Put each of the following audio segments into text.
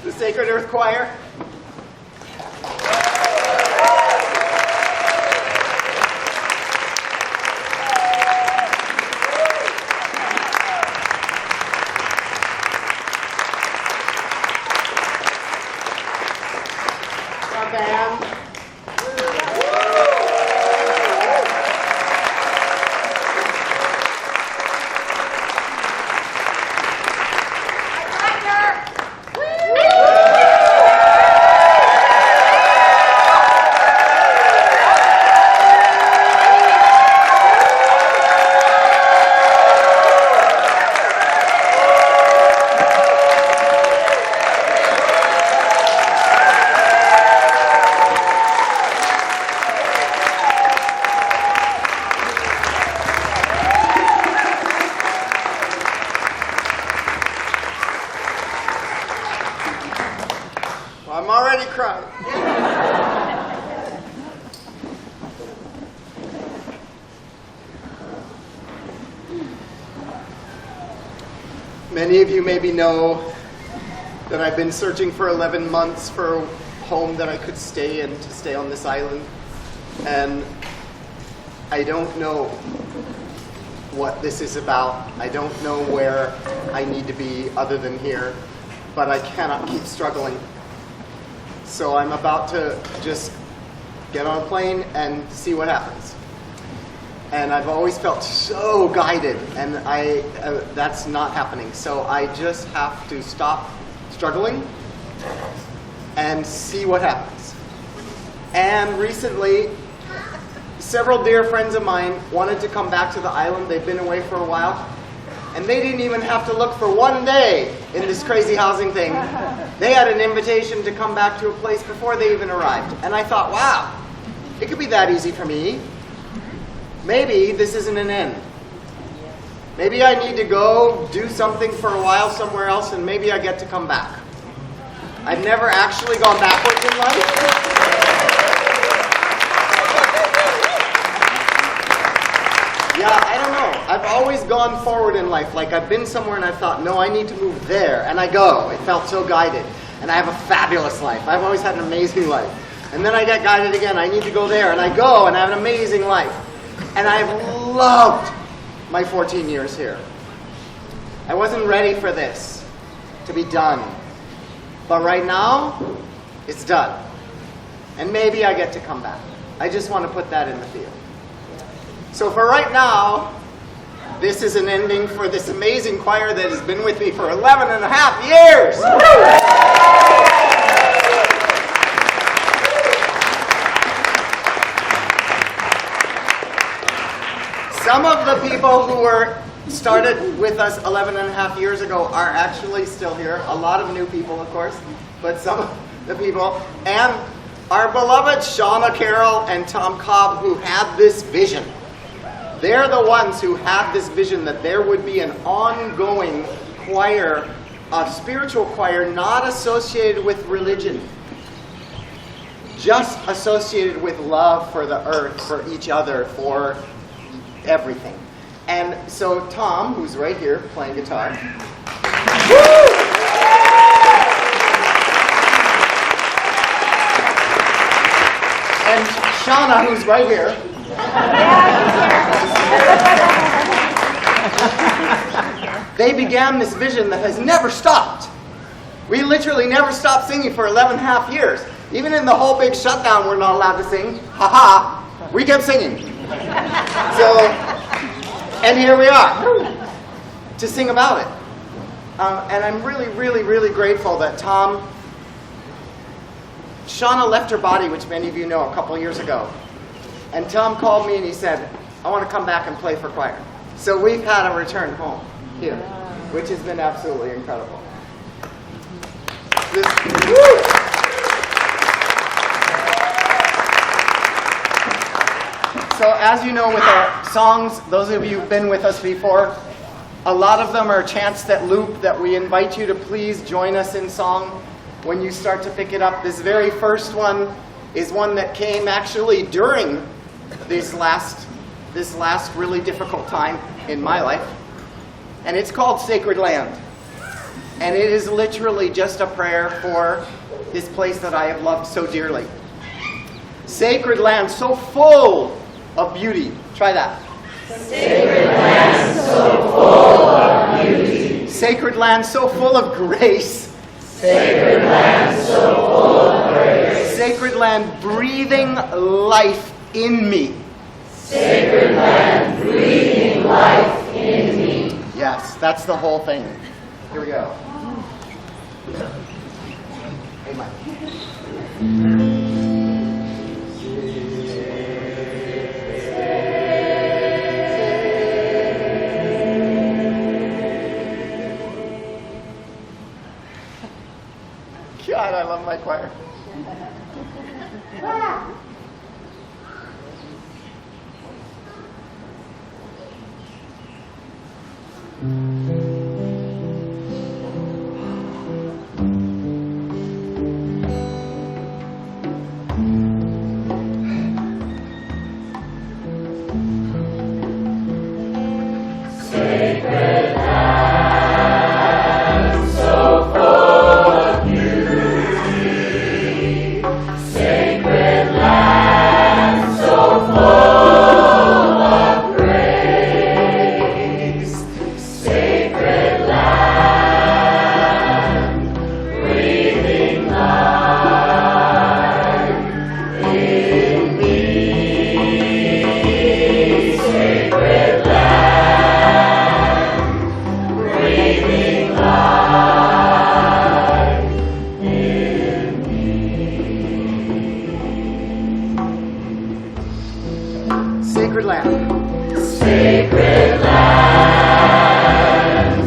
The Sacred Earth Choir. Our band. I'm already crying. Many of you maybe know that I've been searching for 11 months for a home that I could stay in to stay on this island. And I don't know what this is about. I don't know where I need to be other than here, but I cannot keep struggling. So I'm about to just get on a plane and see what happens. And I've always felt so guided, and that's not happening. So I just have to stop struggling and see what happens. And recently, several dear friends of mine wanted to come back to the island. They've been away for a while. And they didn't even have to look for one day in this crazy housing thing. They had an invitation to come back to a place before they even arrived. And I thought, wow, it could be that easy for me. Maybe this isn't an end. Maybe I need to go do something for a while somewhere else, and maybe I get to come back. I've never actually gone backwards in life. Yeah, I don't know. I've always gone forward in life. Like I've been somewhere and I thought, no, I need to move there. And I go. It felt so guided. And I have a fabulous life. I've always had an amazing life. And then I get guided again. I need to go there. And I go and I have an amazing life. And I've loved my 14 years here. I wasn't ready for this to be done. But right now, it's done. And maybe I get to come back. I just want to put that in the field. So for right now, this is an ending for this amazing choir that has been with me for 11 and a half years. Some of the people who started with us 11 and a half years ago are actually still here. A lot of new people, of course, but some of the people. And our beloved Shauna Carroll and Tom Cobb, who had this vision. They're the ones who had this vision that there would be an ongoing choir, a spiritual choir not associated with religion, just associated with love for the earth, for each other, for everything. And so Tom, who's right here playing guitar, and Shauna, who's right here, they began this vision that has never stopped. We literally never stopped singing for 11 and a half years. Even in the whole big shutdown, we're not allowed to sing. Ha-ha. We kept singing. So, and here we are to sing about it. And I'm really, really, really grateful that Shauna left her body, which many of you know, a couple years ago. And Tom called me and he said, I want to come back and play for choir. So we've had a return home here, which has been absolutely incredible. So as you know with our songs, those of you who've been with us before, A lot of them are chants that loop that we invite you to please join us in song when you start to pick it up. This very first one is one that came actually during this last really difficult time in my life. And it's called Sacred Land. And it is literally just a prayer for this place that I have loved so dearly. Sacred land so full of beauty. Try that. Sacred land so full of beauty. Sacred land so full of grace. Sacred land so full of grace. Sacred land breathing life in me. Sacred land breathing life in me. Yes, that's the whole thing. Here we go. Hey, Mike. God, I love my choir. Sacred land. Sacred land,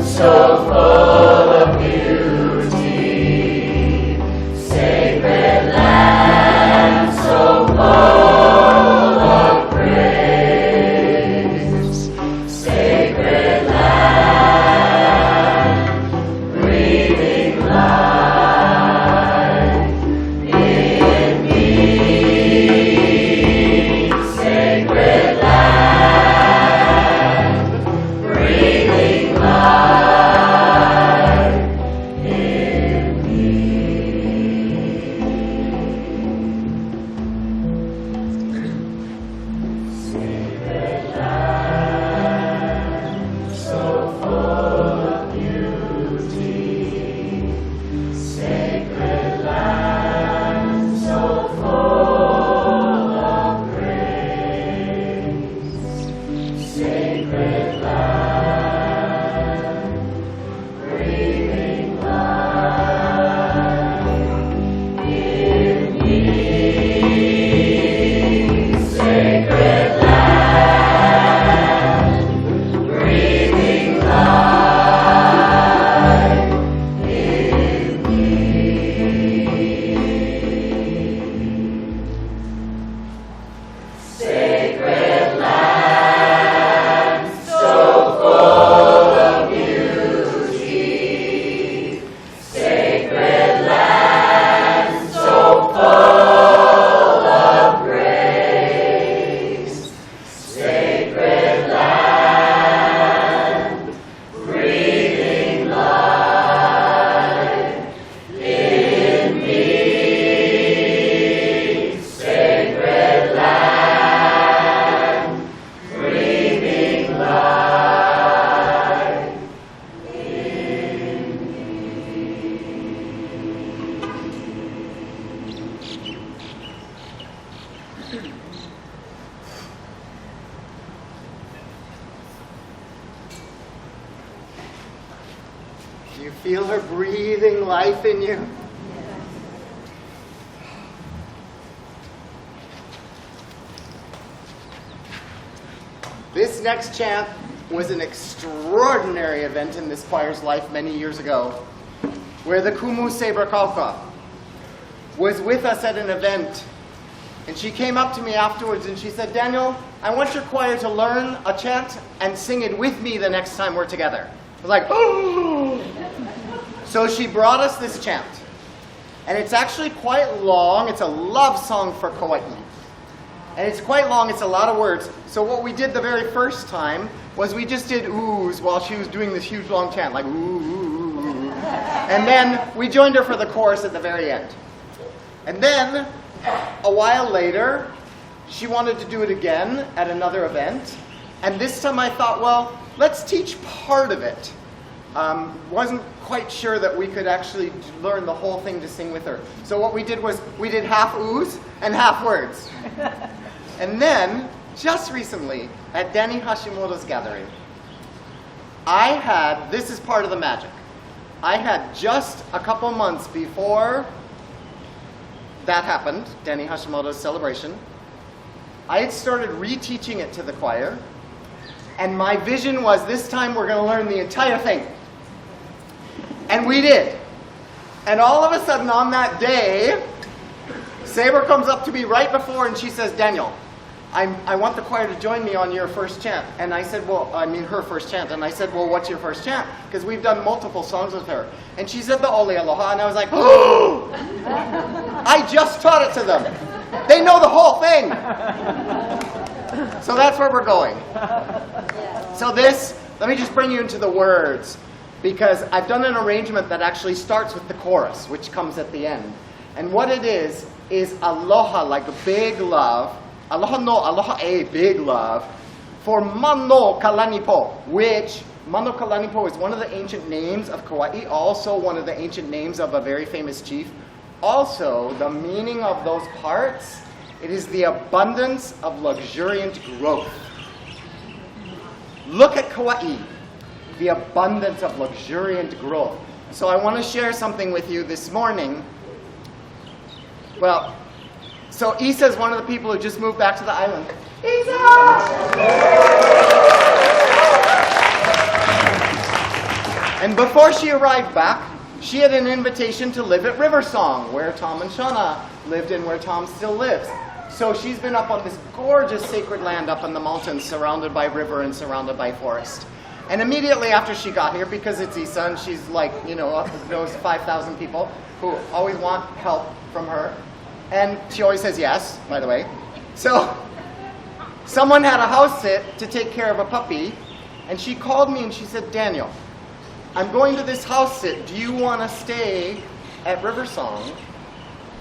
so full of beauty. Sacred land, so full of grace. Sacred land, breathing life in me. Sacred You feel her breathing life in you? This next chant was an extraordinary event in this choir's life many years ago, where the Kumu Saber Kaua was with us at an event And she came up to me afterwards and she said, Daniel, I want your choir to learn a chant and sing it with me the next time we're together. I was like, oh! So she brought us this chant. And it's actually quite long. It's a love song for Kauai. And it's quite long. It's a lot of words. So what we did the very first time was we just did oohs while she was doing this huge long chant, like ooh, ooh, ooh. And then we joined her for the chorus at the very end. And then, a while later, she wanted to do it again at another event. And this time I thought, well, let's teach part of it. Wasn't quite sure that we could actually learn the whole thing to sing with her. So what we did was, we did half oohs and half words. And then, just recently, at Danny Hashimoto's gathering, this is part of the magic. I had just a couple months before that happened, Danny Hashimoto's celebration, I had started reteaching it to the choir, and my vision was this time we're going to learn the entire thing. And we did. And all of a sudden on that day, Saber comes up to me right before and she says, Daniel, I want the choir to join me on your first chant. And I said, her first chant. And I said, well, what's your first chant? Because we've done multiple songs with her. And she said the Ole Aloha, and I was like, oh! I just taught it to them. They know the whole thing. So that's where we're going. So let me just bring you into the words, because I've done an arrangement that actually starts with the chorus, which comes at the end. And what it is aloha, like a big love. Aloha no, aloha e, big love, for Mano Kalanipo, which Mano Kalanipo is one of the ancient names of Kauai, also one of the ancient names of a very famous chief. Also, the meaning of those parts, it is the abundance of luxuriant growth. Look at Kauai, the abundance of luxuriant growth. So I want to share something with you this morning. Well, so Isa is one of the people who just moved back to the island. Isa! And before she arrived back, she had an invitation to live at Riversong, where Tom and Shauna lived and where Tom still lives. So she's been up on this gorgeous sacred land up in the mountains, surrounded by river and surrounded by forest. And immediately after she got here, because it's Isa and she's like, those 5,000 people who always want help from her, and she always says yes, by the way. So someone had a house sit to take care of a puppy, and she called me and she said, Daniel, I'm going to this house sit. Do you want to stay at Riversong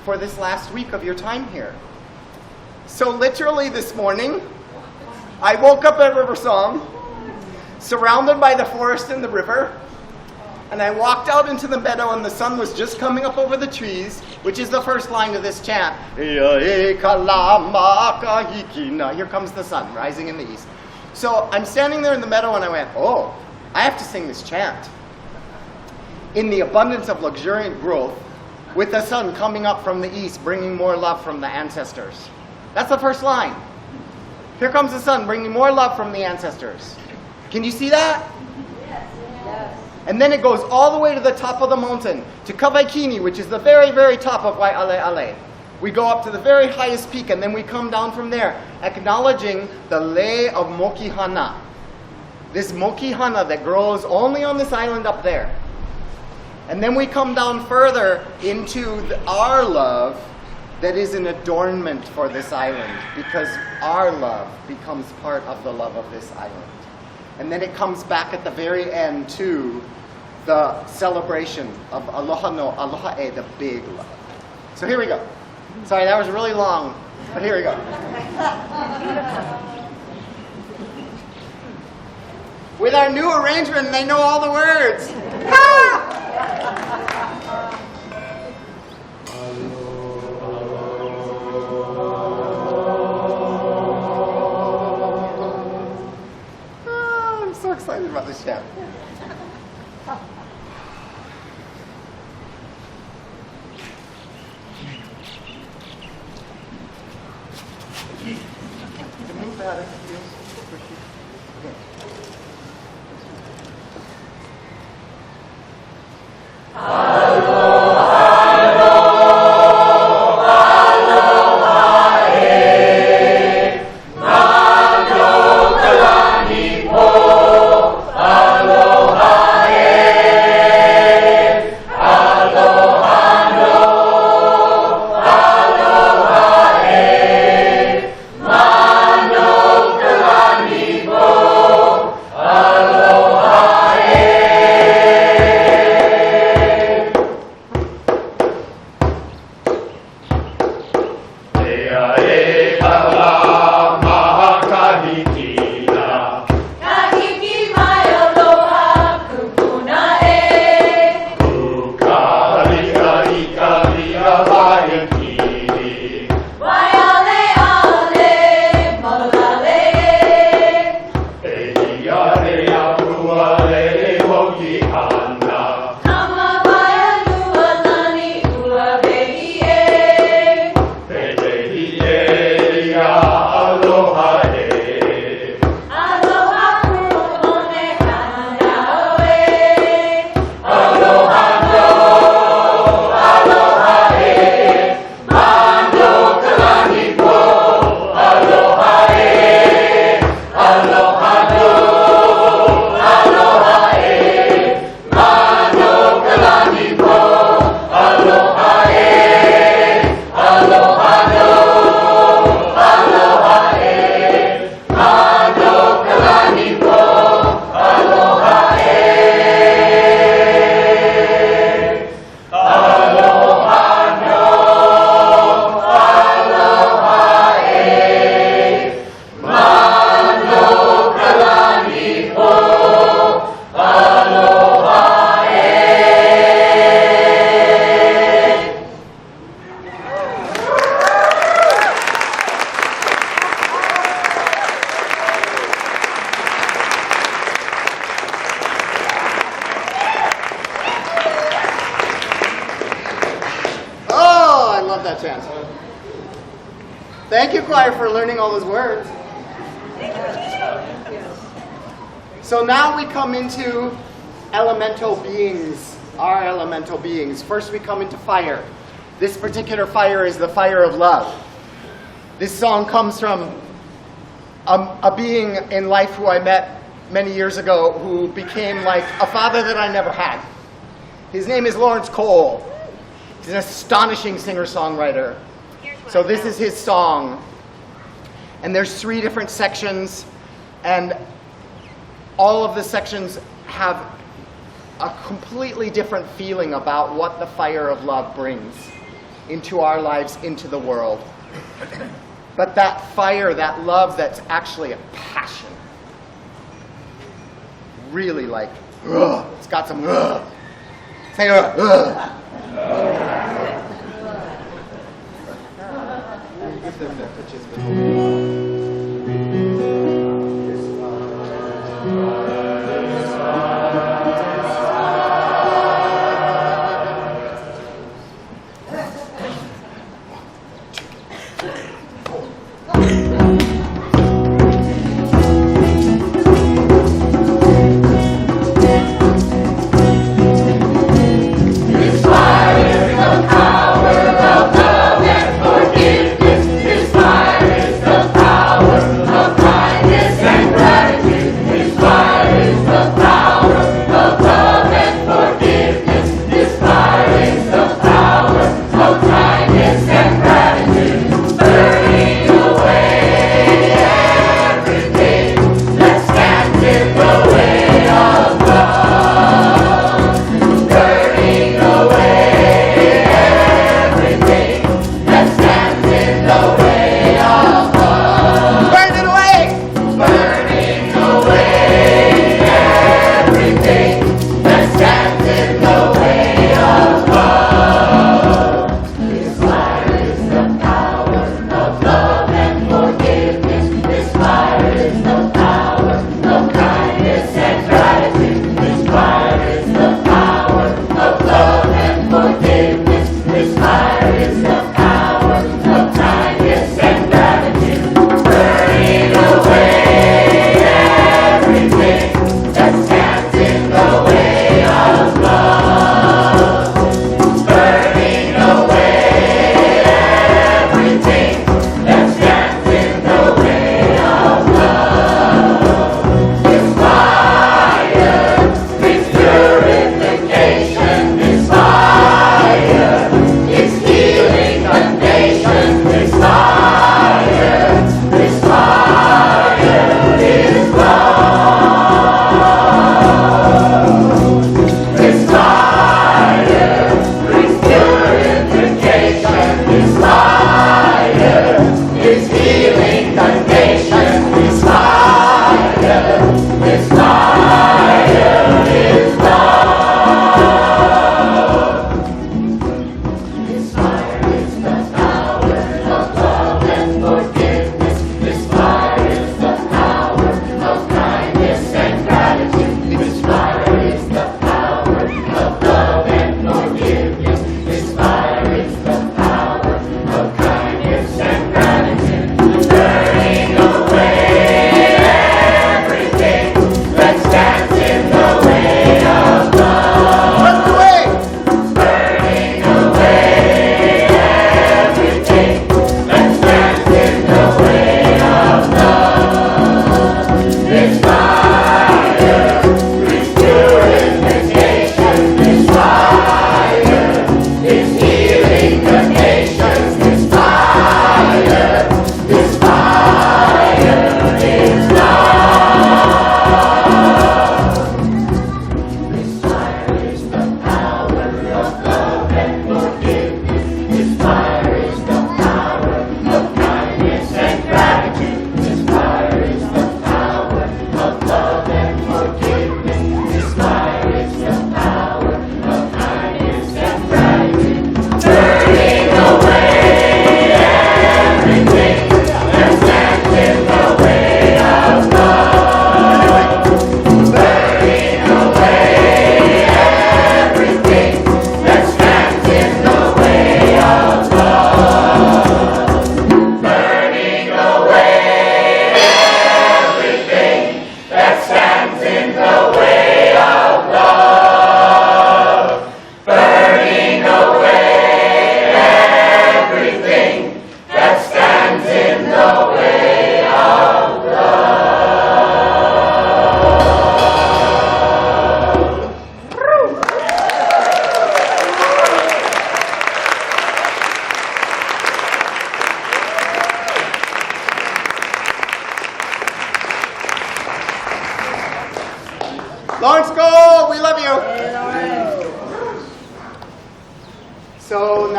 for this last week of your time here? So literally this morning, I woke up at Riversong, surrounded by the forest and the river, and I walked out into the meadow and the sun was just coming up over the trees, which is the first line of this chant. Here comes the sun, rising in the east. So I'm standing there in the meadow and I went, oh, I have to sing this chant. In the abundance of luxuriant growth, with the sun coming up from the east, bringing more love from the ancestors. That's the first line. Here comes the sun, bringing more love from the ancestors. Can you see that? Yes. And then it goes all the way to the top of the mountain, to Kawaikini, which is the very, very top of Waialeale. We go up to the very highest peak, and then we come down from there, acknowledging the lei of Mokihana. This Mokihana that grows only on this island up there. And then we come down further into our love that is an adornment for this island, because our love becomes part of the love of this island. And then it comes back at the very end to the celebration of Aloha no, Aloha e, the big love. So here we go. Sorry, that was really long, but here we go. With our new arrangement, they know all the words. I'm so excited about this chant. Move that if it feels pushy. Okay. love that chant. Thank you, choir, for learning all those words. So now we come into elemental beings, our elemental beings. First we come into fire. This particular fire is the fire of love. This song comes from a being in life who I met many years ago who became like a father that I never had. His name is Lawrence Cole. He's an astonishing singer-songwriter. So this is his song. And there's 3 different sections, and all of the sections have a completely different feeling about what the fire of love brings into our lives, into the world. But that fire, that love that's actually a passion, really like, ugh, it's got some ugh. Say ugh. Ugh. Power of love and forgiveness. This fire is the power.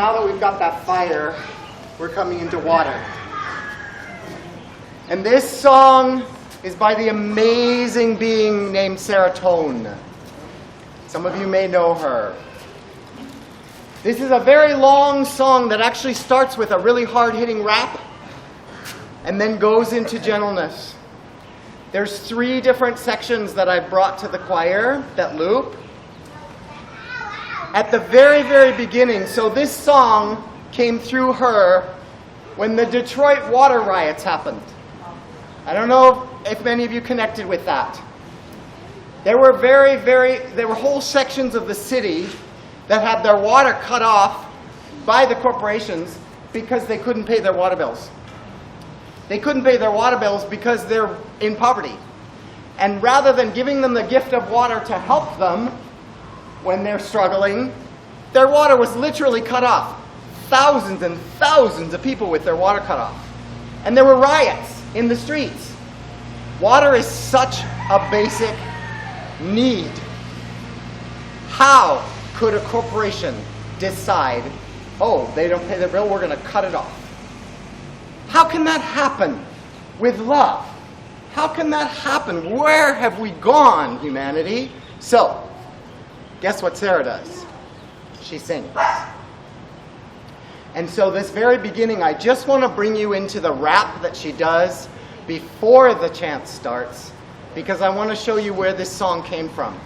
now that we've got that fire, we're coming into water. And this song is by the amazing being named Serotonin. Some of you may know her. This is a very long song that actually starts with a really hard-hitting rap and then goes into Gentleness. There's 3 different sections that I've brought to the choir that loop. At the very, very beginning, so this song came through her when the Detroit water riots happened. I don't know if many of you connected with that. There were there were whole sections of the city that had their water cut off by the corporations because they couldn't pay their water bills. They couldn't pay their water bills because they're in poverty. And rather than giving them the gift of water to help them when they're struggling, their water was literally cut off. Thousands and thousands of people with their water cut off. And there were riots in the streets. Water is such a basic need. How could a corporation decide, oh, they don't pay their bill, we're going to cut it off? How can that happen with love? How can that happen? Where have we gone, humanity? So, guess what Sarah does? She sings. And so this very beginning, I just want to bring you into the rap that she does before the chant starts, because I want to show you where this song came from.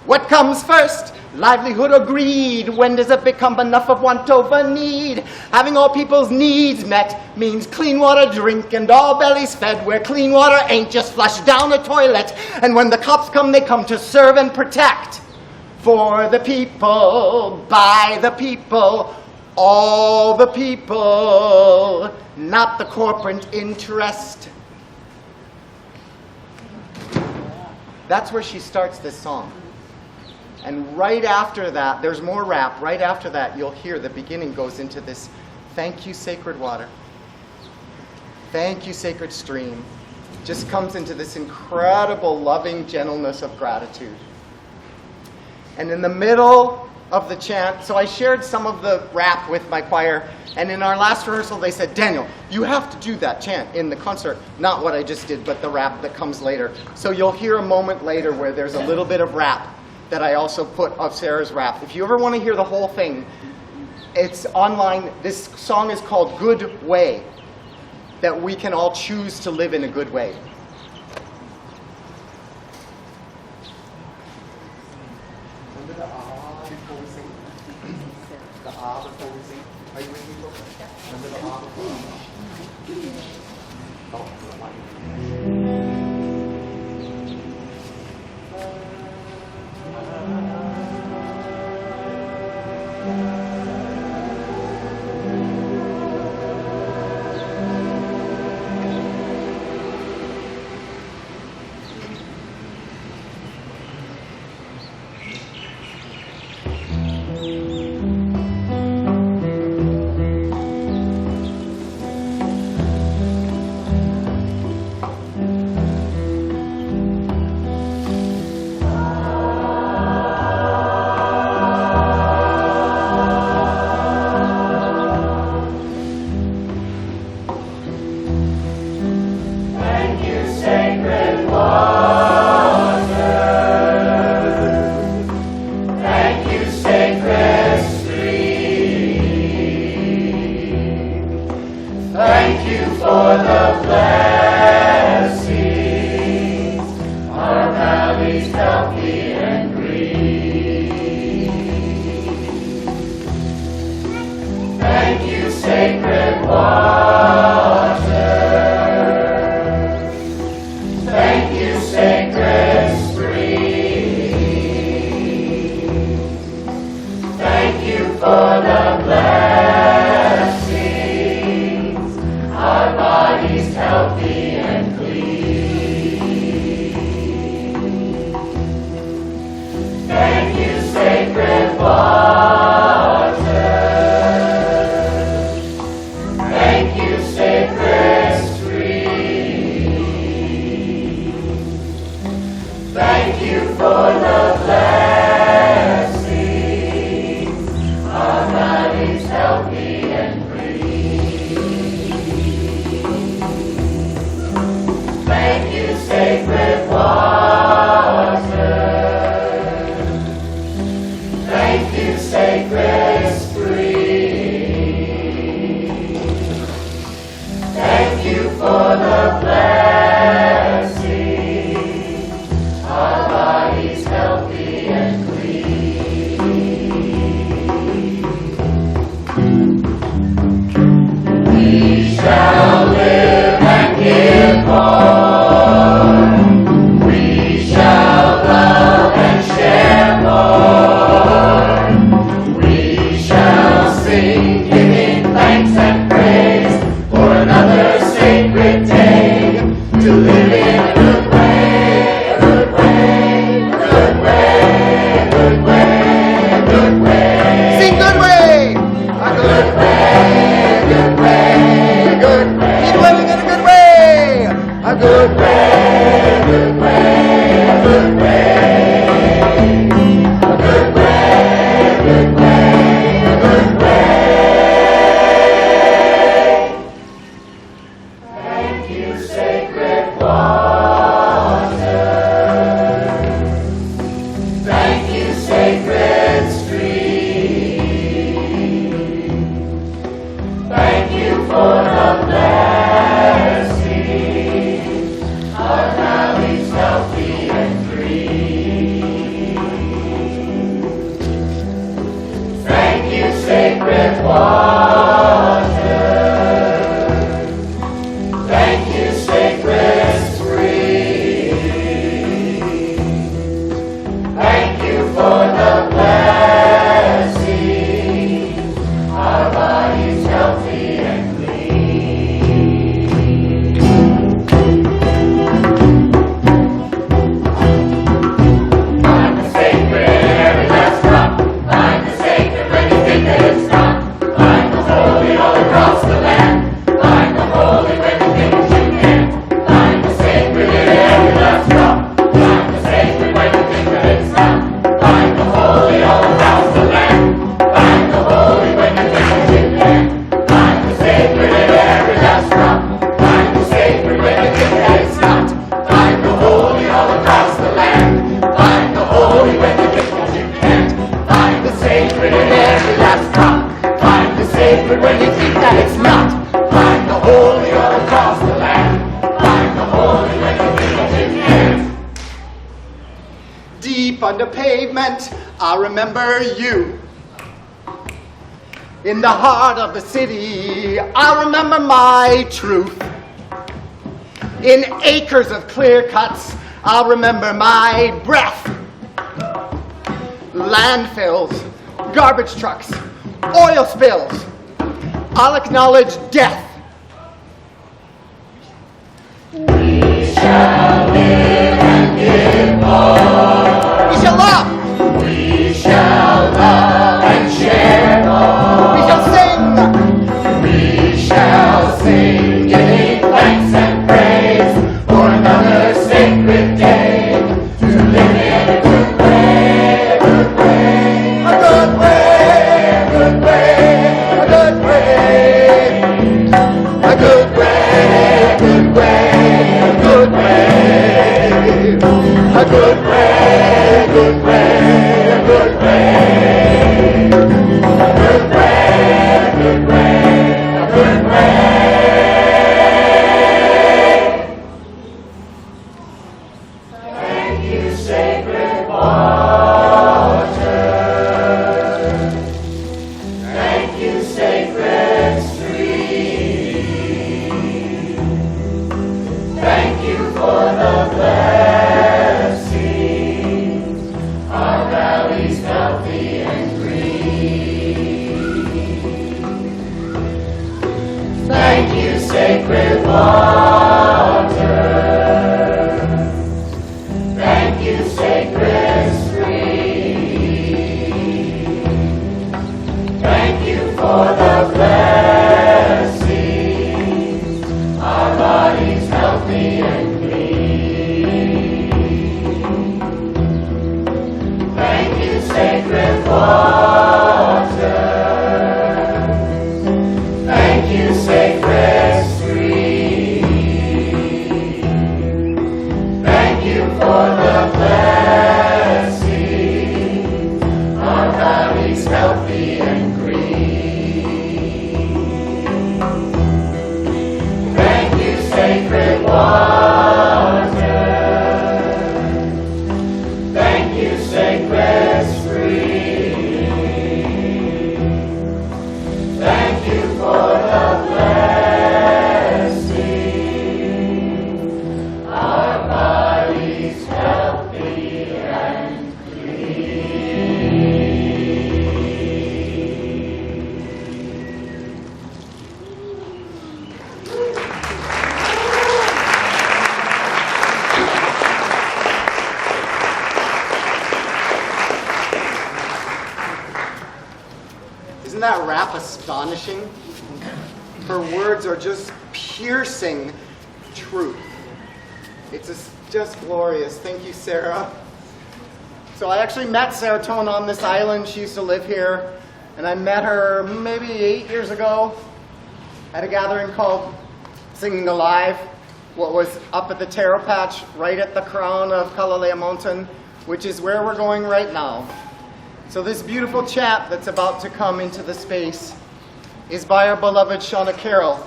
What comes first? Livelihood or greed? When does it become enough of want over need? Having all people's needs met means clean water drink and all bellies fed, where clean water ain't just flushed down a toilet. And when the cops come, they come to serve and protect. For the people, by the people, all the people, not the corporate interest. That's where she starts this song. And right after that, there's more rap. Right after that, you'll hear the beginning goes into this, thank you, sacred water. Thank you, sacred stream. Just comes into this incredible loving gentleness of gratitude. And in the middle of the chant, so I shared some of the rap with my choir, and in our last rehearsal they said, Daniel, you have to do that chant in the concert. Not what I just did, but the rap that comes later. So you'll hear a moment later where there's a little bit of rap that I also put of Sarah's rap. If you ever want to hear the whole thing, it's online. This song is called Good Way, that we can all choose to live in a good way. Remember the ah before we sing? The ah before we sing? Are you with me, folks? Remember the ah before we sing? Oh, deep under pavement, I remember you. In the heart of the city, I remember my truth. In acres of clear cuts, I'll remember my breath. Landfills, garbage trucks, oil spills, I'll acknowledge death. We shall live and give more. We shall love. We shall love and share more. We shall sing. We shall sing, giving thanks and praise for another sacred day to live in a good way, a good way, A good way, a good way, a good way, a good way, a good way, a good way, a good way, a good way, a good way, a good way, a good way, a good way. Thank you, sacred water. Thank you, sacred stream. Thank you for the blessing. Our valleys healthy and green. Thank you, sacred water. Thank you, sacred stream. Thank you for the blessing. Our bodies healthy and clean. Thank you, sacred water. Thank you, sacred stream. Thank you for the blessing. Our valleys healthy and green. Thank you, sacred water. Thank you, sacred stream. Thank you for the blessing. Our bodies healthy and Isn't that rap astonishing? Her words are just piercing truth. It's just glorious. Thank you, Sarah. So I actually met Serotonin on this island. She used to live here. And I met her maybe 8 years ago at a gathering called Singing Alive, what was up at the taro patch right at the crown of Kalalea Mountain, which is where we're going right now. So this beautiful chant that's about to come into the space is by our beloved Shauna Carroll,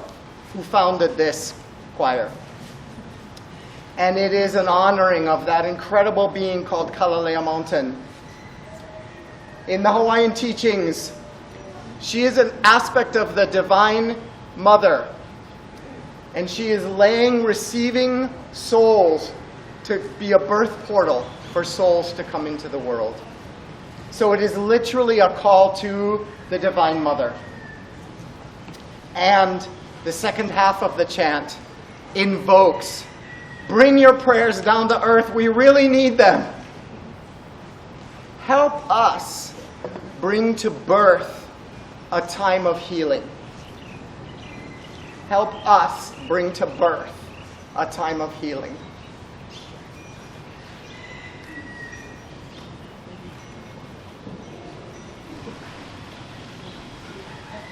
who founded this choir. And it is an honoring of that incredible being called Kalalea Mountain. In the Hawaiian teachings, she is an aspect of the Divine Mother. And she is receiving souls to be a birth portal for souls to come into the world. So it is literally a call to the Divine Mother. And the second half of the chant invokes, bring your prayers down to earth, we really need them. Help us bring to birth a time of healing. Help us bring to birth a time of healing.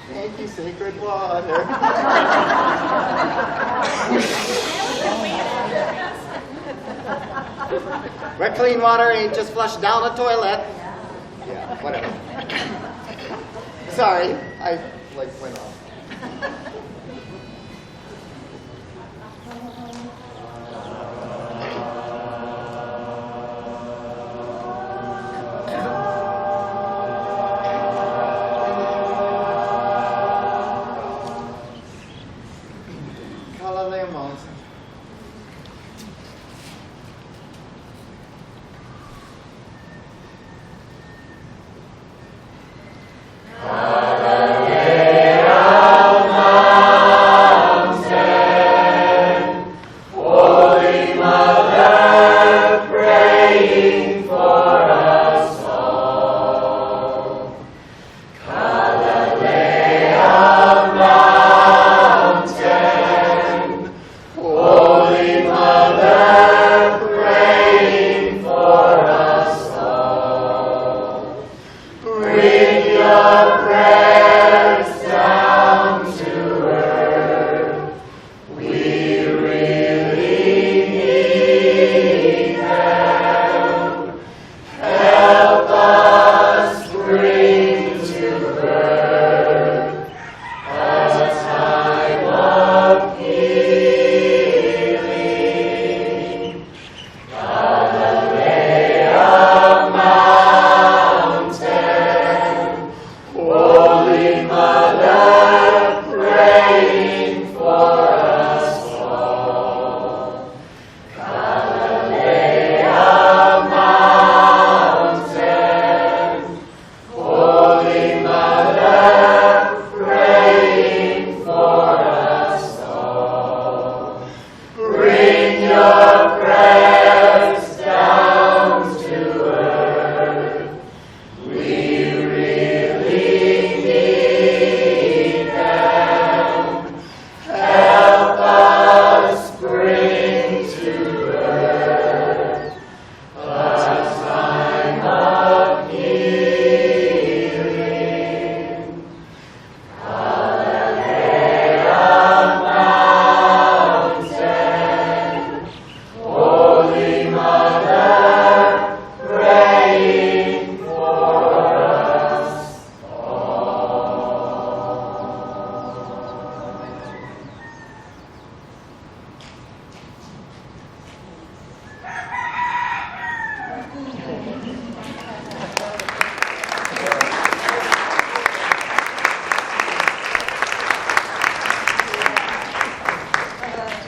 Thank you, sacred water. Wet clean water ain't just flushed down a toilet. Yeah, whatever. Sorry, I went off.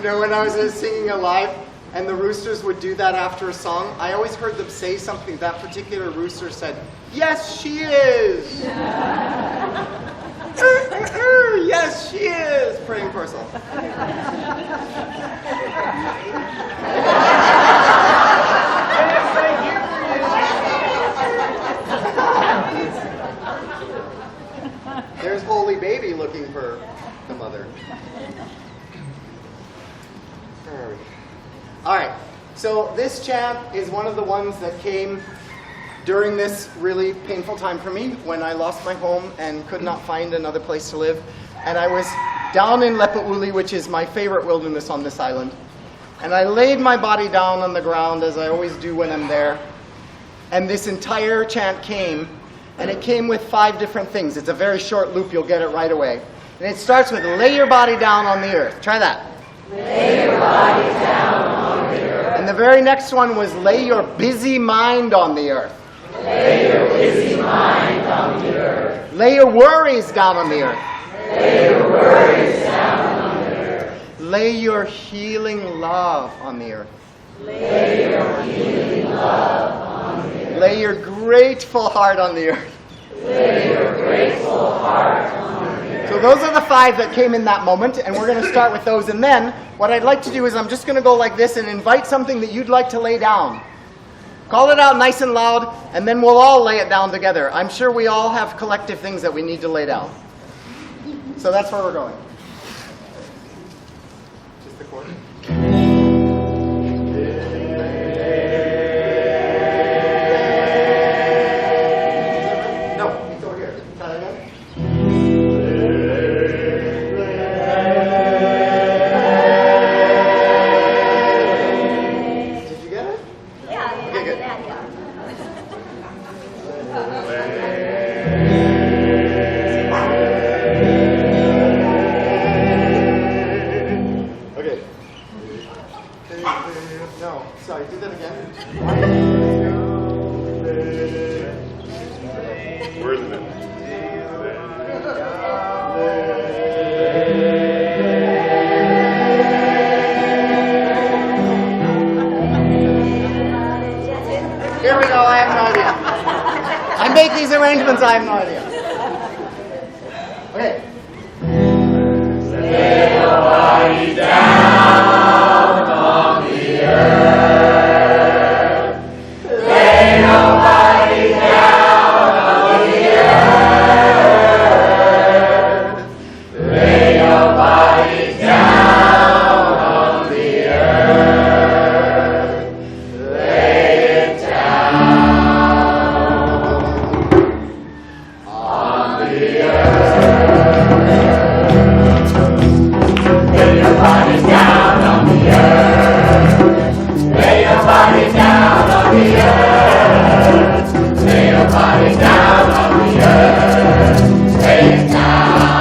know, when I was singing Alive, and the roosters would do that after a song, I always heard them say something. That particular rooster said, "Yes, she is." Yes, she is. Praying for us all. There's Holy Baby looking for the mother. Where are we? All right. So this chant is one of the ones that came during this really painful time for me when I lost my home and could not find another place to live. And I was down in Lepauli, which is my favorite wilderness on this island. And I laid my body down on the ground, as I always do when I'm there. And this entire chant came, and it came with 5 different things. It's a very short loop, you'll get it right away. And it starts with, lay your body down on the earth. Try that. Lay your body down on the earth. And the very next one was, lay your busy mind on the earth. Lay your busy mind on the earth. Lay your worries down on the earth. Lay your worries down on the earth. Lay your healing love on the earth. Lay your healing love on the earth. Lay your grateful heart on the earth. Lay your grateful heart on the earth. So those are the 5 that came in that moment, and we're going to start with those. And then what I'd like to do is I'm just going to go like this and invite something that you'd like to lay down. Call it out nice and loud, and then we'll all lay it down together. I'm sure we all have collective things that we need to lay down. So that's where we're going. Just the chord. No, it's over here. Try that again. Did you get it? Yeah, Okay, good. yeah. Okay. No, sorry, do that again. Where is it? Here we go, I have no idea. I make these arrangements, I have no idea. Okay. Lay your body down on the earth. Lay your body down on the earth. Lay your body down on the earth. Lay it down on the earth. Lay your body down on the earth. Lay your body down on the earth. Lay your body down on the earth. Lay it down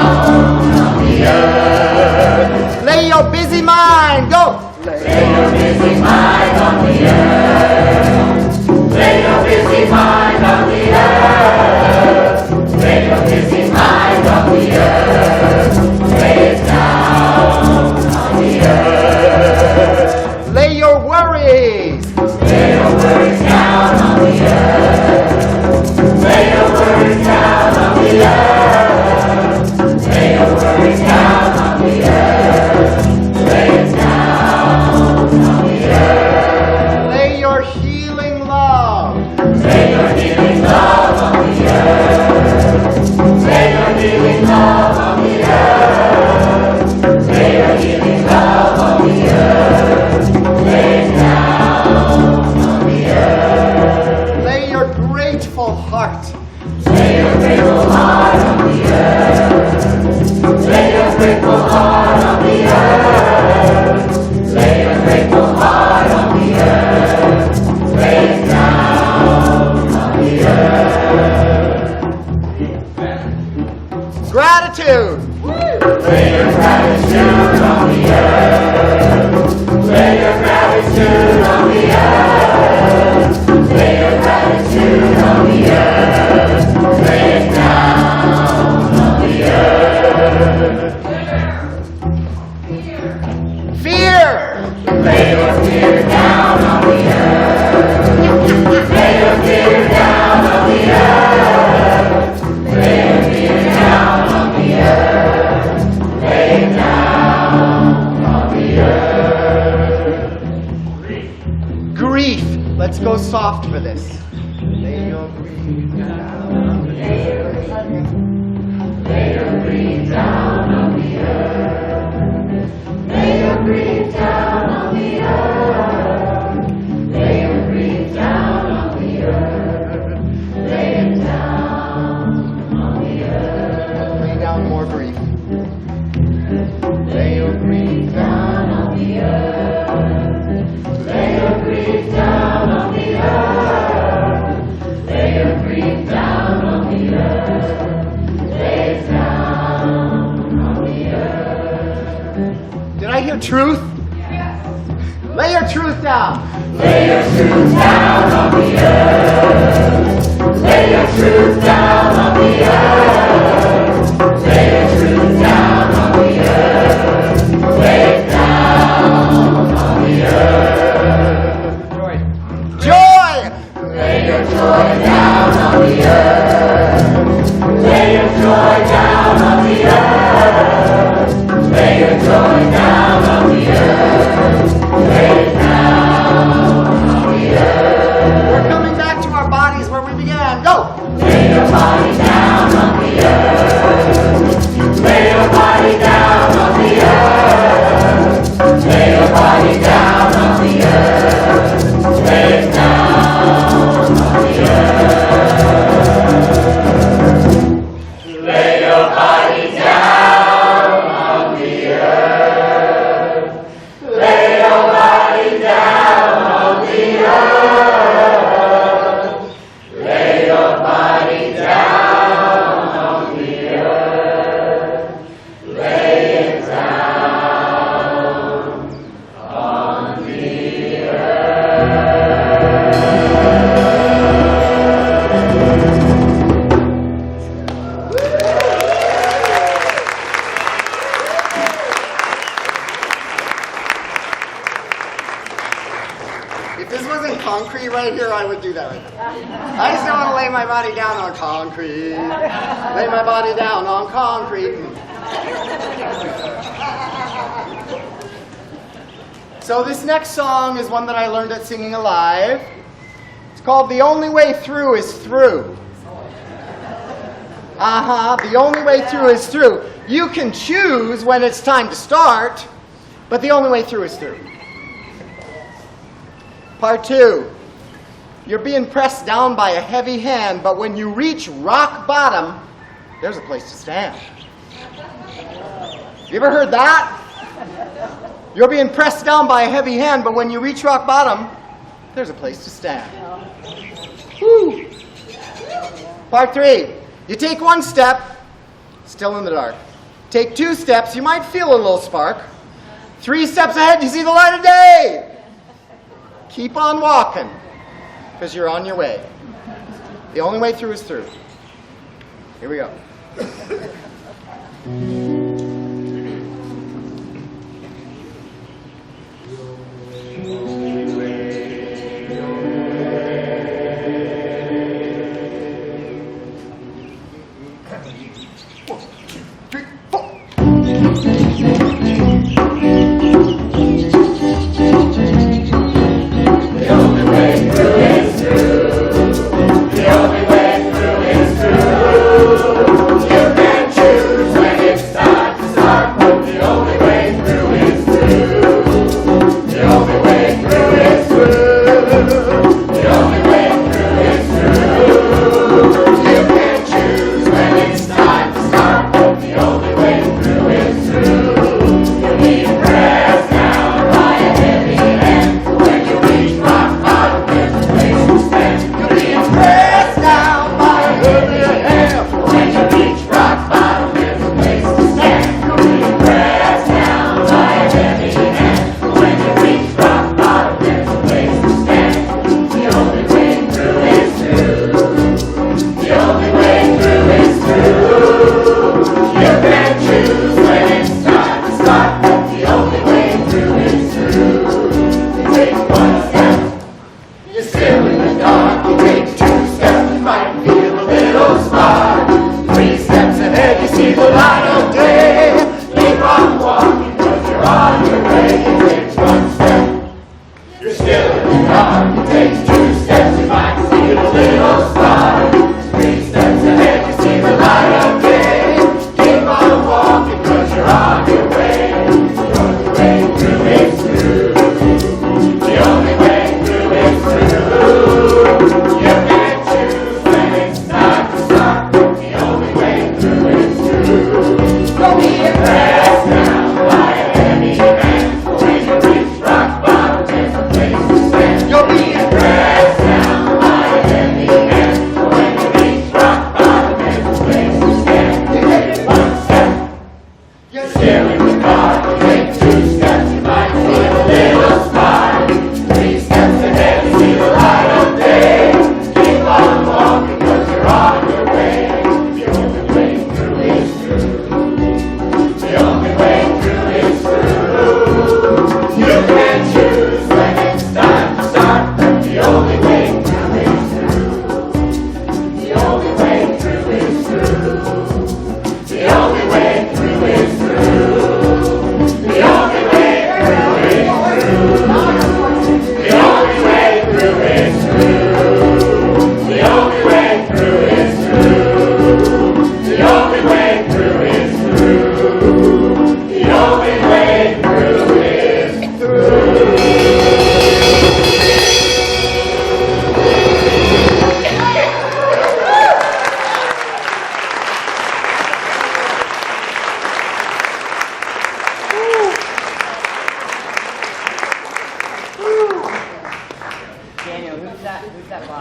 on the earth. Lay your busy mind, go! Lay your busy mind on the earth. Lay your busy mind on the earth. Lay your busy mind on the earth. Lay it down on the earth. Lay your worries! Lay your worries down on the earth. Let's go soft for this. Lay your grief down. Lay your grief down on the earth. Lay your grief down on the earth. Lay your grief down on the earth. Lay it down on the earth. Lay down more grief. Lay your grief down on the earth. Lay your grief down on the earth. Lay your grief down on the earth. Lay it down on the earth. Did I hear truth? Yes. Lay your truth down. Lay your truth down on the earth. Lay your truth down on the earth. Lay your truth down on the earth. Lay it down on the earth. Joy. Lay your joy down on the earth. Lay your joy down on the earth. Lay your joy down on the earth. Lay it down on the earth. We're coming back to our bodies where we began. Go. Lay your body down on the earth. Lay your body down on the earth. Lay your body down on the earth. Lay it down on the earth. Lay your body down on the earth. Lay your body down on the earth. Lay your body down on the earth. Lay it down on the If this wasn't concrete right here, I would do that right now. I just don't want to lay my body down on concrete. Lay my body down on concrete. So this next song is one that I learned at Singing Alive. It's called The Only Way Through is Through. The only way through is through. You can choose when it's time to start, but the only way through is through. Part 2. You're being pressed down by a heavy hand, but when you reach rock bottom, there's a place to stand. You ever heard that? You're being pressed down by a heavy hand, but when you reach rock bottom, there's a place to stand. Woo. Part 3. You take 1 step, still in the dark. Take 2 steps, you might feel a little spark. 3 steps ahead, you see the light of day. Keep on walking, because you're on your way. The only way through is through. Here we go. It's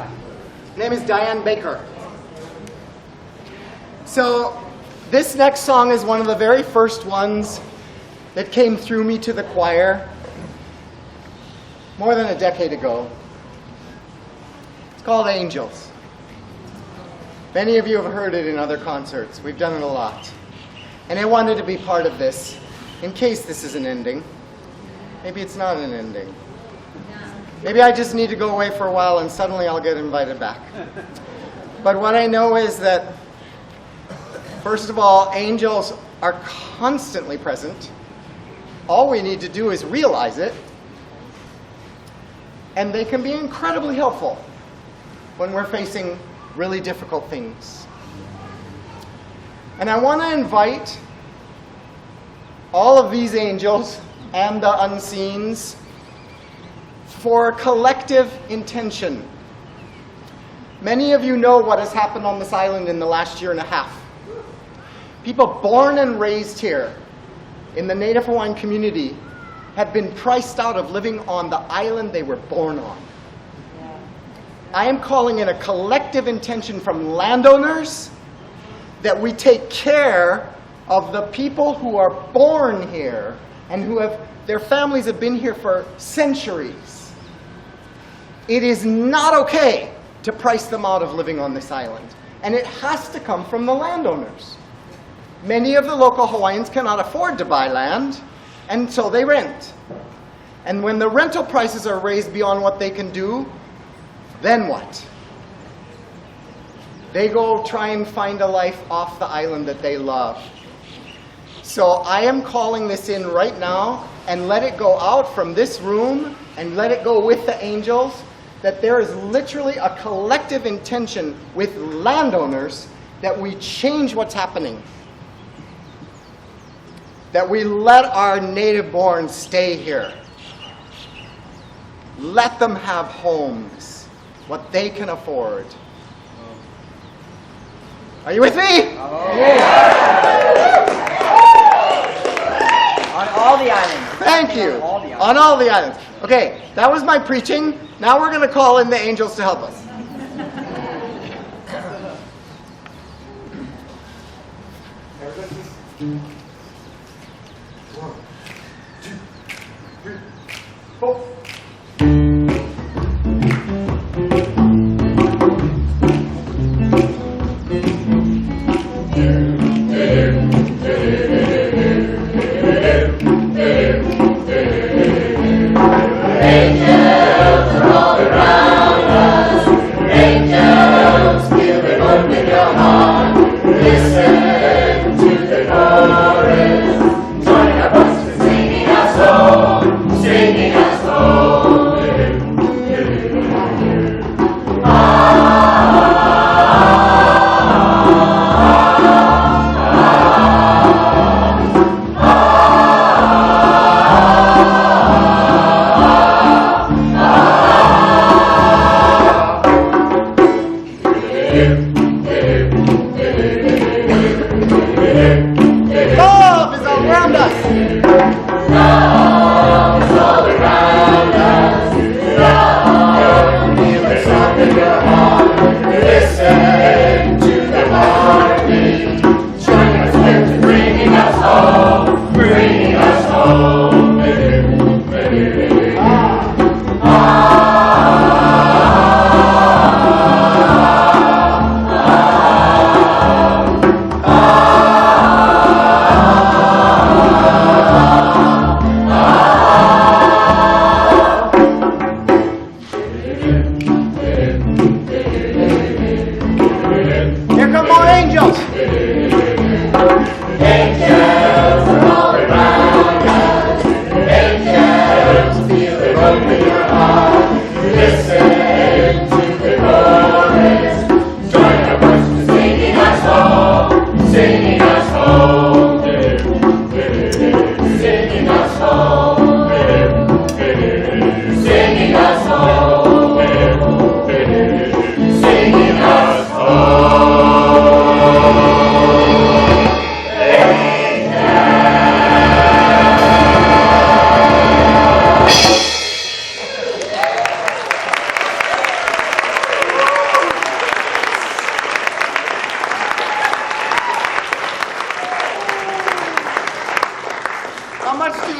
Her name is Diane Baker. So this next song is one of the very first ones that came through me to the choir more than a decade ago. It's called Angels. Many of you have heard it in other concerts. We've done it a lot. And I wanted to be part of this in case this is an ending. Maybe it's not an ending. Maybe I just need to go away for a while and suddenly I'll get invited back. But what I know is that, first of all, angels are constantly present. All we need to do is realize it. And they can be incredibly helpful when we're facing really difficult things. And I want to invite all of these angels and the unseens for collective intention. Many of you know what has happened on this island in the last year and a half. People born and raised here in the Native Hawaiian community have been priced out of living on the island they were born on. I am calling it a collective intention from landowners that we take care of the people who are born here and who have, their families have been here for centuries. It is not okay to price them out of living on this island. And it has to come from the landowners. Many of the local Hawaiians cannot afford to buy land, and so they rent. And when the rental prices are raised beyond what they can do, then what? They go try and find a life off the island that they love. So I am calling this in right now, and let it go out from this room, and let it go with the angels, that there is literally a collective intention with landowners that we change what's happening. That we let our native-born stay here. Let them have homes, what they can afford. Are you with me? On all the islands. Thank you. On all the islands. Okay, that was my preaching. Now we're going to call in the angels to help us. One, two, three, four.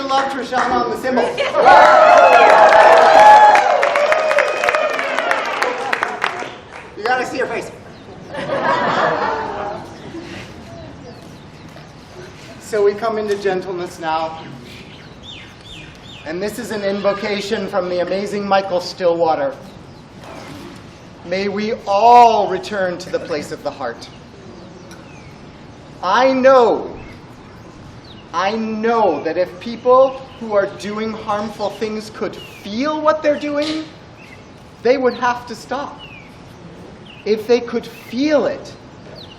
love Trishana on the cymbals. You gotta see her face. So we come into gentleness now. And this is an invocation from the amazing Michael Stillwater. May we all return to the place of the heart. I know that if people who are doing harmful things could feel what they're doing, they would have to stop. If they could feel it,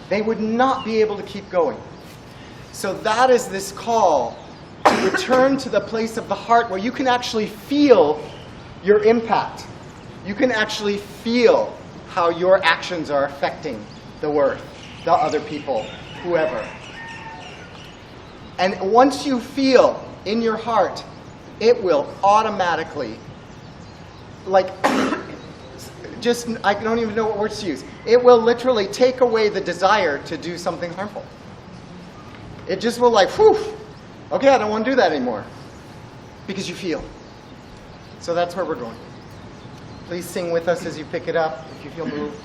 they would not be able to keep going. So that is this call to return to the place of the heart where you can actually feel your impact. You can actually feel how your actions are affecting the world, the other people, whoever. And once you feel in your heart, it will automatically, I don't even know what words to use. It will literally take away the desire to do something harmful. It just will whew, okay, I don't want to do that anymore. Because you feel. So that's where we're going. Please sing with us as you pick it up, if you feel moved.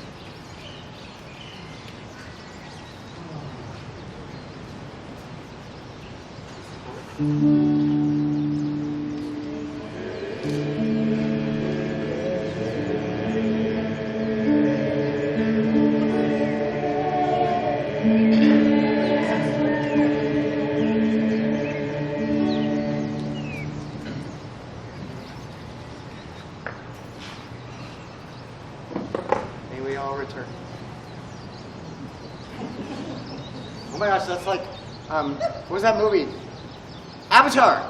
May we all return. Oh my gosh, that's like, what was that movie? Avatar!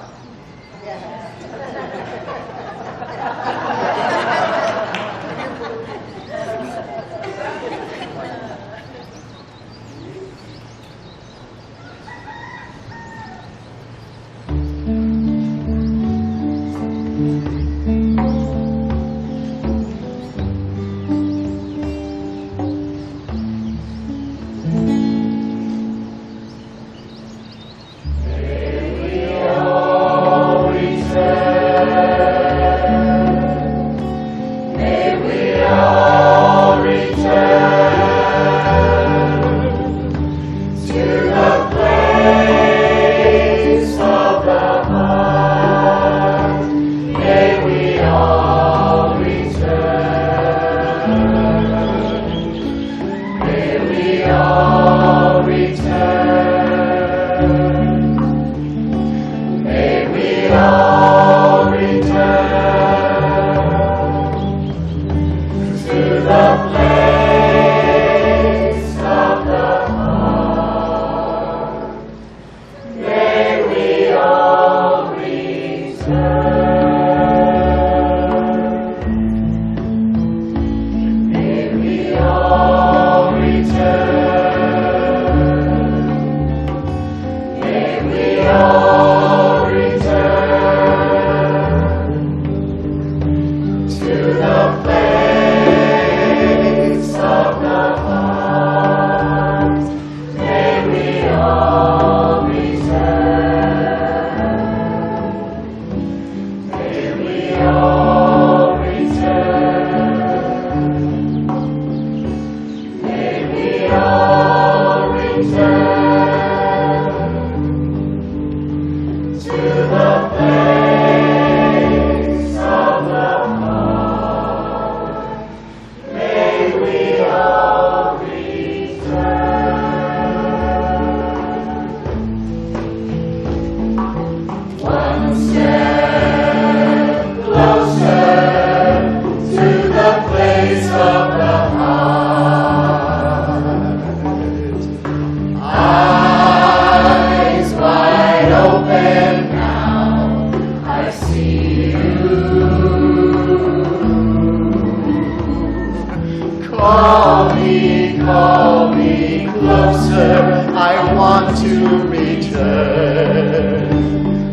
Call me closer, I want to return.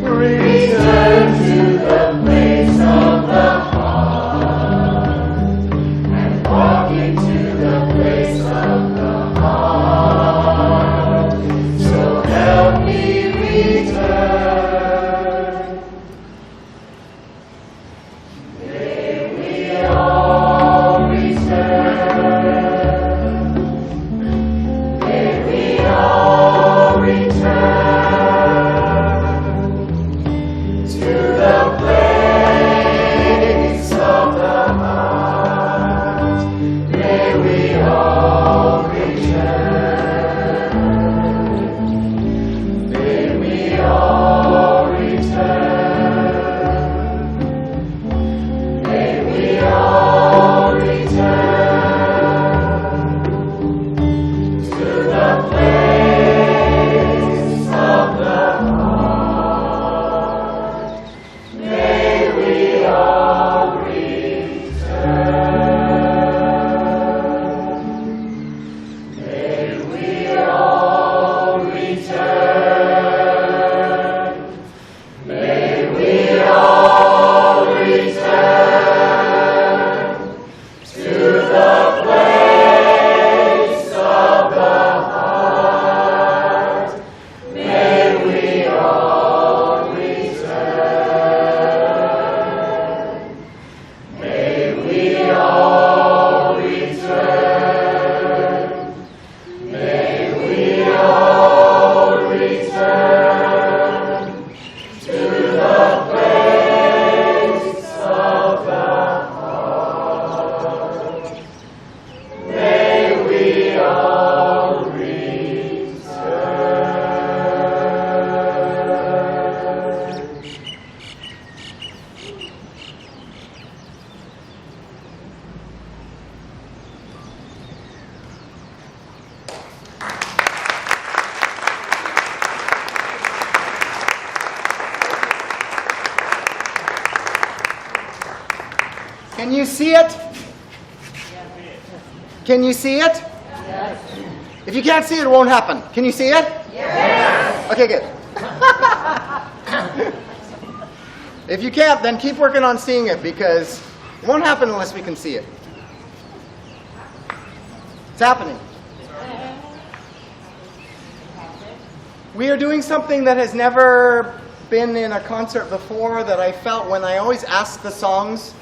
Return to the place of the heart, and walk into the place of the heart. So help me return. Can you see it? Can you see it? Yes. If you can't see it, it won't happen. Can you see it? Yes. Okay, good. If you can't, then keep working on seeing it, because it won't happen unless we can see it. It's happening. We are doing something that has never been in a concert before, that I felt when I always ask the songs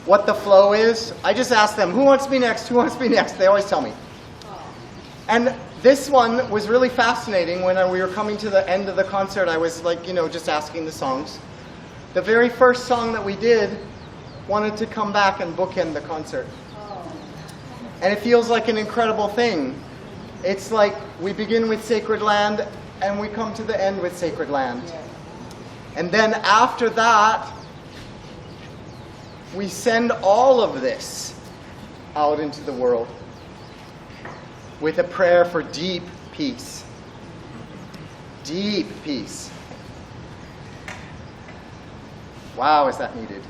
what the flow is. I just ask them, who wants to be next? Who wants to be next? They always tell me. And this one was really fascinating. When we were coming to the end of the concert, I was like, just asking the songs. The very first song that we did wanted to come back and bookend the concert. And it feels like an incredible thing. It's like we begin with Sacred Land and we come to the end with Sacred Land. And then after that, we send all of this out into the world with a prayer for deep peace. Deep peace. Wow, is that needed?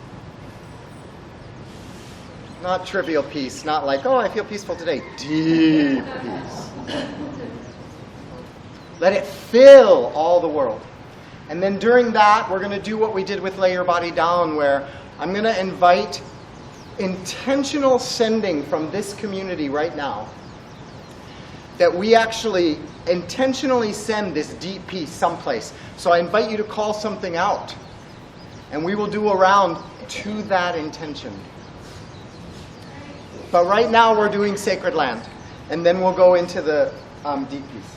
Not trivial peace, not like, oh, I feel peaceful today. Deep peace. Let it fill all the world. And then during that, we're going to do what we did with Lay Your Body Down, where I'm going to invite intentional sending from this community right now. That we actually intentionally send this deep peace someplace. So I invite you to call something out. And we will do a round to that intention. But right now we're doing Sacred Land. And then we'll go into the deep peace.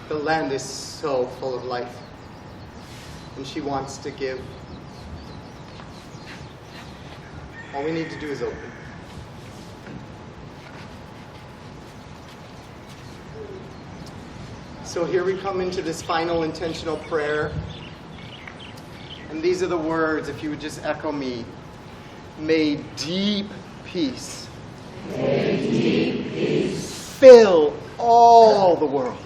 The land is so full of life, and she wants to give. All we need to do is open. So here we come into this final intentional prayer. And these are the words, if you would just echo me. May deep peace, fill all the world.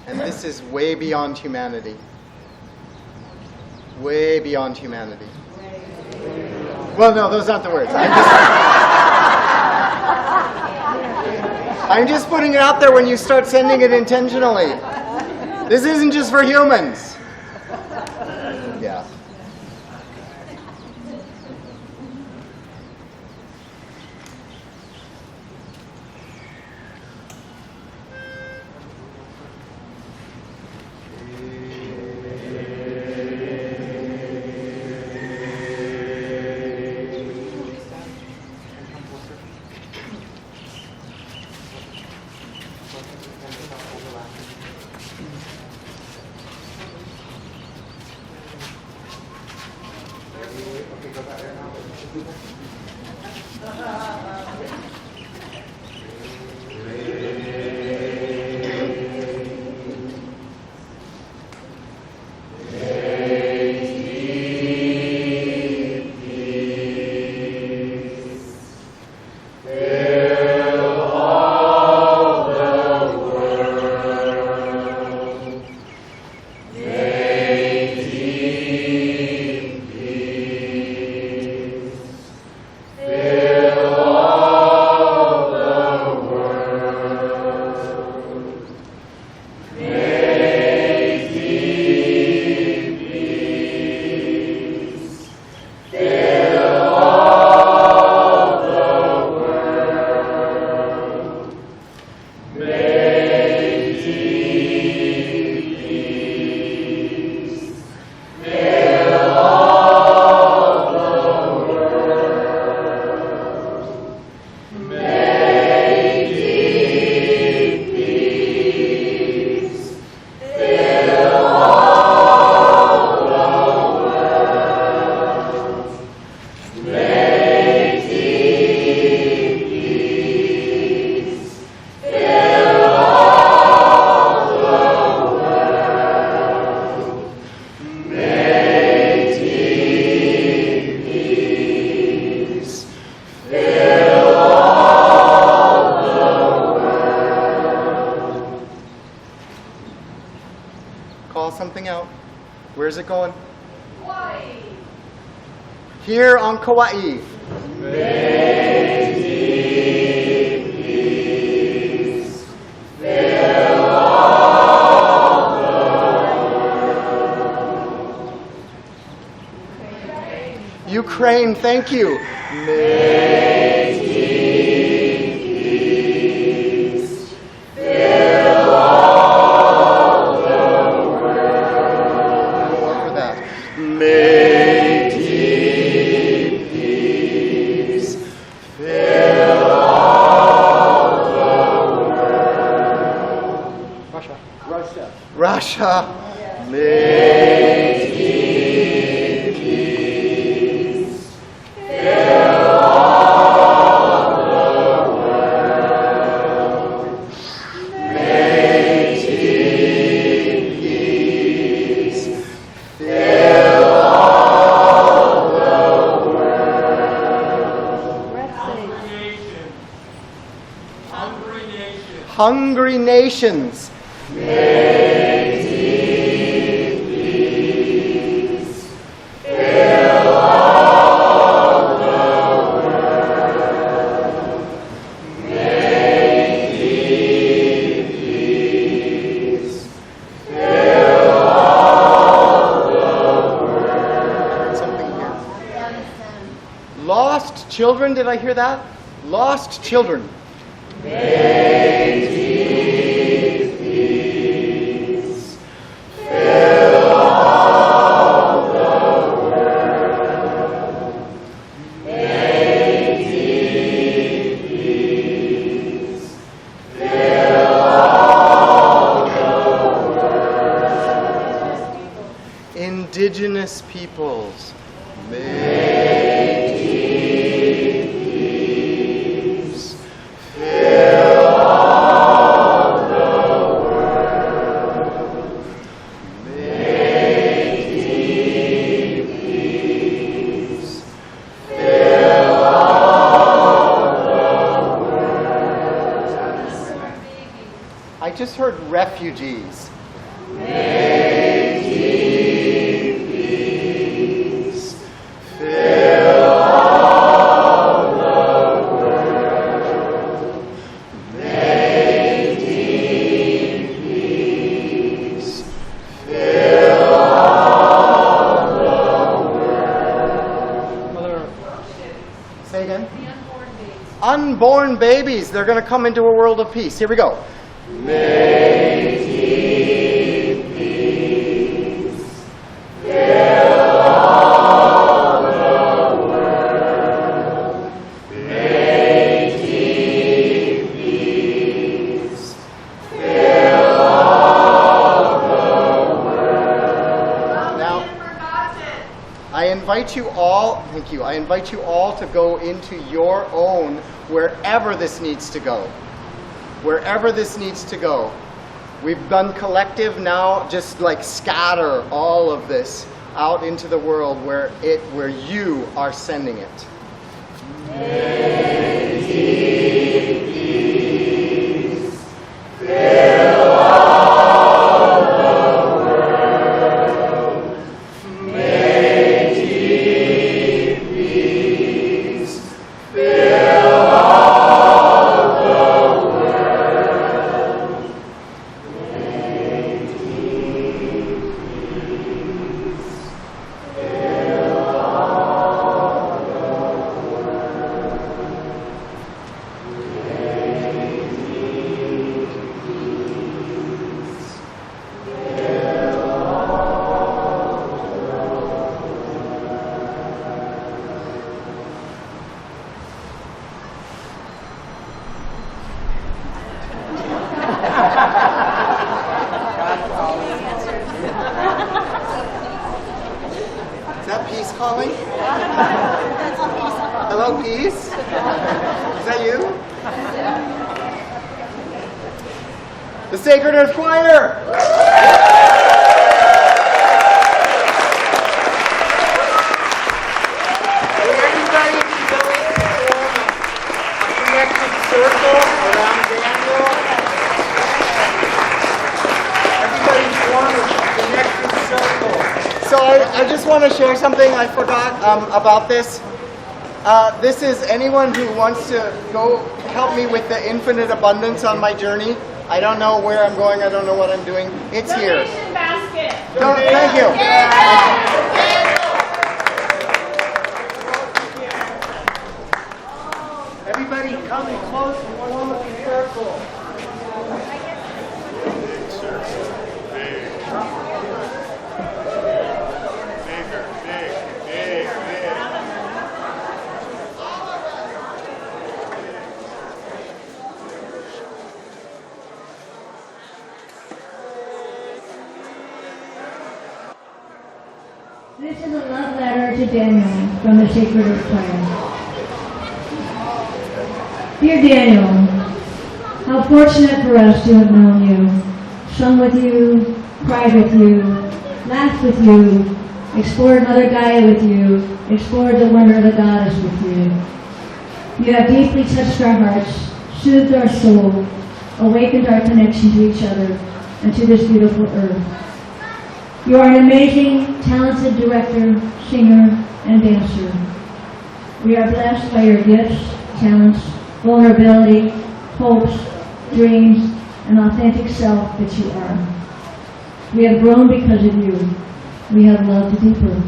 And this is way beyond humanity. Way beyond humanity. Well, no, those aren't the words. I'm just putting it out there when you start sending it intentionally. This isn't just for humans. Yeah. Something out. Where's it going? Hawaii. Here on Kauai. May deep peace fill all the world. Ukraine, thank you. May deep peace fill all the world. More for that. May deep peace fill all the world. Russia. May deep peace fill all the world. May deep peace fill all the world. Hungry nations. May deep peace fill all the world. May deep peace fill all the world. Something here. Lost children, did I hear that? Lost children. May deep peace fill all the world. May deep peace fill indigenous peoples. I just heard refugees. Say again? Unborn babies. They're going to come into a world of peace. Here we go. I invite you all, thank you, I invite you all to go into your own, wherever this needs to go. Wherever this needs to go. We've done collective, now just like scatter all of this out into the world where you are sending it. Is that peace calling? Hello, peace? Is that you? The Sacred Earth Choir! So I just want to share something I forgot about this. This is anyone who wants to go help me with the infinite abundance on my journey. I don't know where I'm going. I don't know what I'm doing. It's here. Donation basket. Thank you. Everybody come close and form a circle. This is a love letter to Daniel from the Sacred Earth Choir. Dear Daniel, how fortunate for us to have known you, sung with you, cried with you, laughed with you, explored Mother Gaia with you, explored the wonder of the goddess with you. You have deeply touched our hearts, soothed our soul, awakened our connection to each other and to this beautiful earth. You are an amazing, talented director, singer, and dancer. We are blessed by your gifts, talents, vulnerability, hopes, dreams, and authentic self that you are. We have grown because of you. We have loved deeper.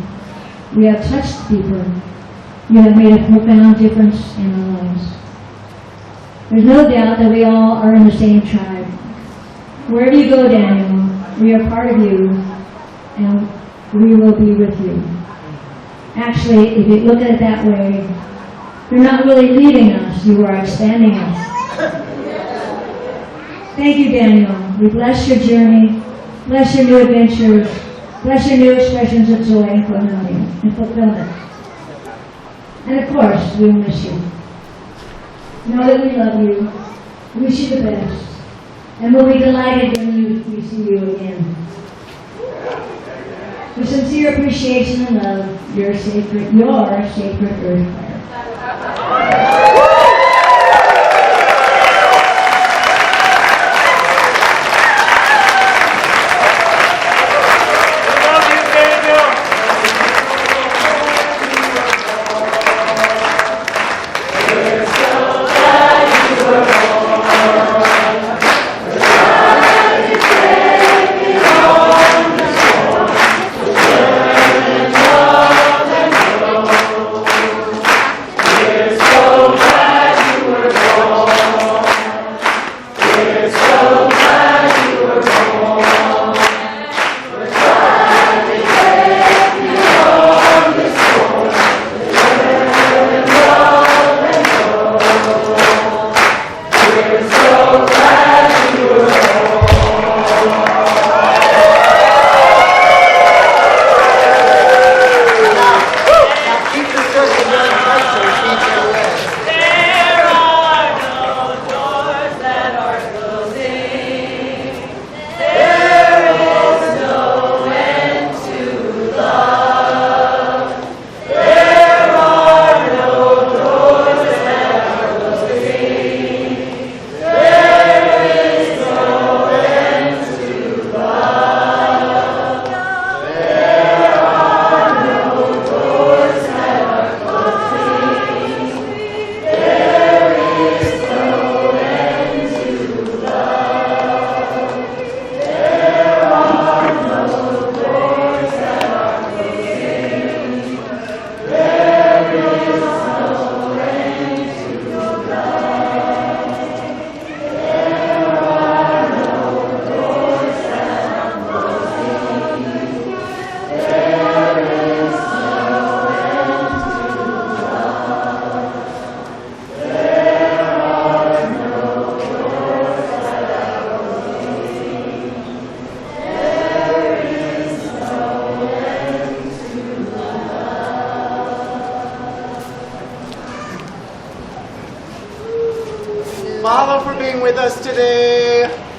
We have touched deeper. You have made a profound difference in our lives. There's no doubt that we all are in the same tribe. Wherever you go, Daniel, we are part of you, and we will be with you. Actually, if you look at it that way, you're not really leaving us, you are expanding us. Thank you, Daniel. We bless your journey, bless your new adventures, Bless your new expressions of joy and fulfillment. And of course, we'll miss you. Know that we love you, wish you the best, and we'll be delighted when we see you again. With sincere appreciation and love, your sacred earth prayer. Mahalo for being with us today.